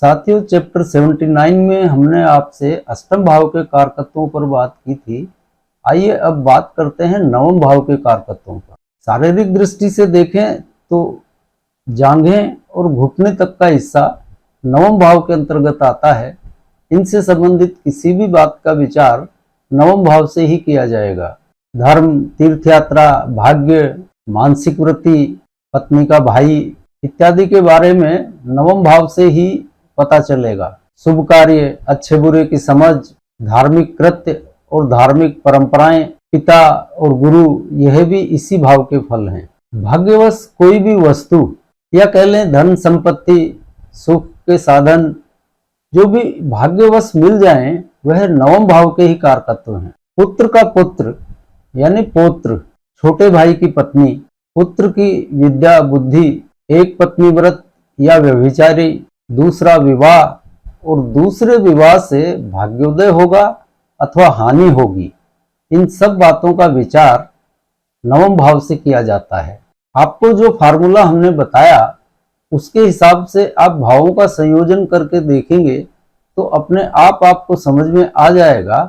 साथियों, चैप्टर 79 में हमने आपसे अष्टम भाव के कारकत्वों पर बात की थी। आइए अब बात करते हैं नवम भाव के कारकत्वों पर। शारीरिक दृष्टि से देखें तो जांघें और घुटने तक का हिस्सा नवम भाव के अंतर्गत आता है। इनसे संबंधित किसी भी बात का विचार नवम भाव से ही किया जाएगा। धर्म, तीर्थ यात्रा, भाग्य, मानसिक वृत्ति, पत्नी का भाई इत्यादि के बारे में नवम भाव से ही पता चलेगा। शुभ कार्य, अच्छे बुरे की समझ, धार्मिक कृत्य और धार्मिक परंपराएं, पिता और गुरु, यह भी इसी भाव के फल हैं। भाग्यवश कोई भी वस्तु या कह लें धन संपत्ति, सुख के साधन जो भी भाग्यवश मिल जाएं, वह नवम भाव के ही कारकत्व हैं। पुत्र का पुत्र यानी पौत्र, छोटे भाई की पत्नी, पुत्र की विद्या बुद्धि, एक पत्नी व्रत या व्यभिचारी, दूसरा विवाह और दूसरे विवाह से भाग्योदय होगा अथवा हानि होगी। इन सब बातों का विचार नवम भाव से किया जाता है। आपको जो फार्मूला हमने बताया उसके हिसाब से आप भावों का संयोजन करके देखेंगे तो अपने आप आपको समझ में आ जाएगा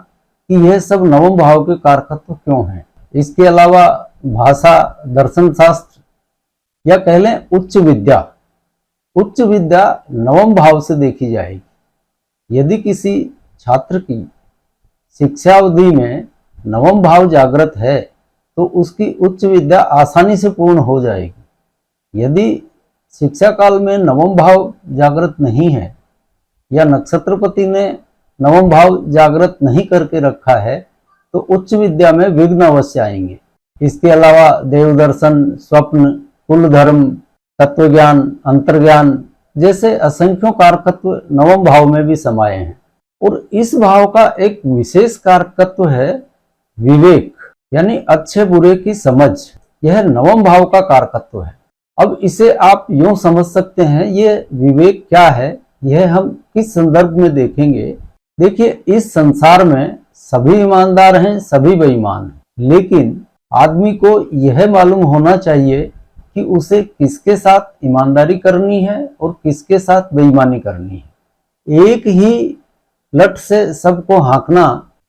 कि यह सब नवम भाव के कारकत्व क्यों हैं। इसके अलावा भाषा, दर्शन शास्त्र या कह लें उच्च विद्या नवम भाव से देखी जाएगी। यदि किसी छात्र की शिक्षा अवधि में नवम भाव जागृत है तो उसकी उच्च विद्या आसानी से पूर्ण हो जाएगी। यदि शिक्षा काल में नवम भाव जागृत नहीं है या नक्षत्रपति ने नवम भाव जागृत नहीं करके रखा है तो उच्च विद्या में विघ्न अवश्य आएंगे। इसके अलावा देवदर्शन, स्वप्न, कुल धर्म, तत्वज्ञान, अंतर्ज्ञान जैसे असंख्यों कारकत्व नवम भाव में भी समाये हैं। और इस भाव का एक विशेष कारकत्व है विवेक यानी अच्छे बुरे की समझ। यह नवम भाव का कारकत्व है। अब इसे आप यूं समझ सकते हैं, ये विवेक क्या है यह हम किस संदर्भ में देखेंगे। देखिए, इस संसार में सभी ईमानदार हैं, सभी बेईमान हैं, लेकिन आदमी को यह मालूम होना चाहिए कि उसे किसके साथ ईमानदारी करनी है और किसके साथ बेईमानी करनी है। एक ही लठ से सबको हाँकना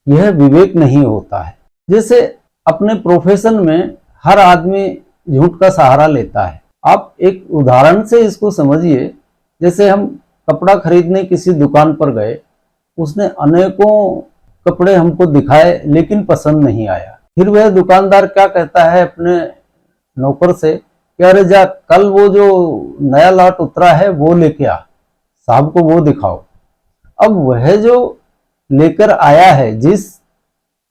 यह विवेक नहीं होता है। जैसे अपने प्रोफेशन में हर आदमी झूठ का सहारा लेता है। आप एक उदाहरण से इसको समझिए। जैसे हम कपड़ा खरीदने किसी दुकान पर गए, उसने अनेकों कपड़े हमको दिखाए लेकिन पसंद नहीं आया। फिर वह दुकानदार क्या कहता है अपने नौकर से कि अरे जा, कल वो जो नया लॉट उतरा है वो लेके आ, साहब को वो दिखाओ। अब वह जो लेकर आया है, जिस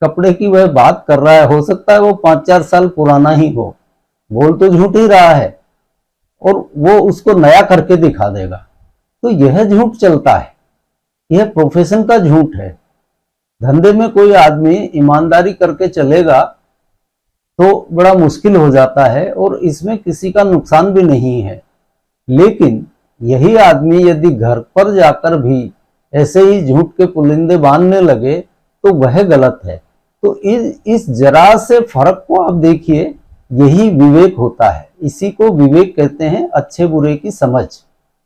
कपड़े की वह बात कर रहा है, हो सकता है वो 5-4 साल पुराना ही हो, बोल तो झूठ ही रहा है और वो उसको नया करके दिखा देगा। तो यह झूठ चलता है, यह प्रोफेशन का झूठ है। धंधे में कोई आदमी ईमानदारी करके चलेगा तो बड़ा मुश्किल हो जाता है और इसमें किसी का नुकसान भी नहीं है। लेकिन यही आदमी यदि घर पर जाकर भी ऐसे ही झूठ के पुलिंदे बांधने लगे तो वह गलत है। तो इस जरा से फर्क को आप देखिए, यही विवेक होता है। इसी को विवेक कहते हैं, अच्छे बुरे की समझ।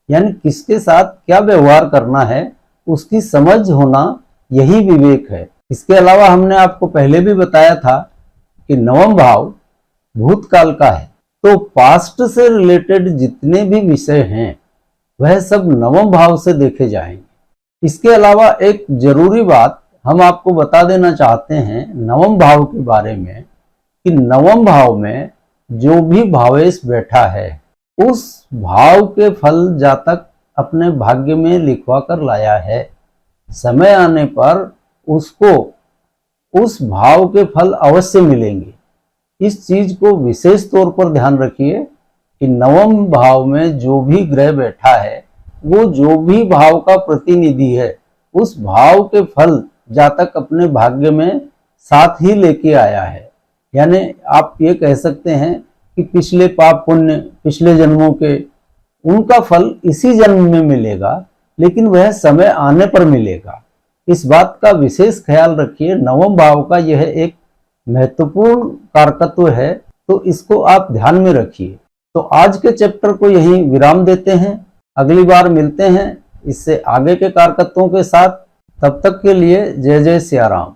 यानी किसके साथ क्या व्यवहार करना है उसकी समझ होना, यही विवेक है। इसके अलावा हमने आपको पहले भी बताया था कि नवम भाव भूतकाल का है, तो पास्ट से रिलेटेड जितने भी विषय हैं वह सब नवम भाव से देखे जाएंगे। इसके अलावा एक जरूरी बात हम आपको बता देना चाहते हैं नवम भाव के बारे में कि नवम भाव में जो भी भावेश बैठा है उस भाव के फल जातक अपने भाग्य में लिखवा कर लाया है। समय आने पर उसको उस भाव के फल अवश्य मिलेंगे। इस चीज को विशेष तौर पर ध्यान रखिए कि नवम भाव में जो भी ग्रह बैठा है वो जो भी भाव का प्रतिनिधि है उस भाव के फल जातक अपने भाग्य में साथ ही लेके आया है। यानी आप ये कह सकते हैं कि पिछले पाप पुण्य, पिछले जन्मों के, उनका फल इसी जन्म में मिलेगा, लेकिन वह समय आने पर मिलेगा। इस बात का विशेष ख्याल रखिए। नवम भाव का यह एक महत्वपूर्ण कारकत्व है, तो इसको आप ध्यान में रखिए। तो आज के चैप्टर को यहीं विराम देते हैं। अगली बार मिलते हैं इससे आगे के कारकत्वों के साथ। तब तक के लिए जय जय सिया राम।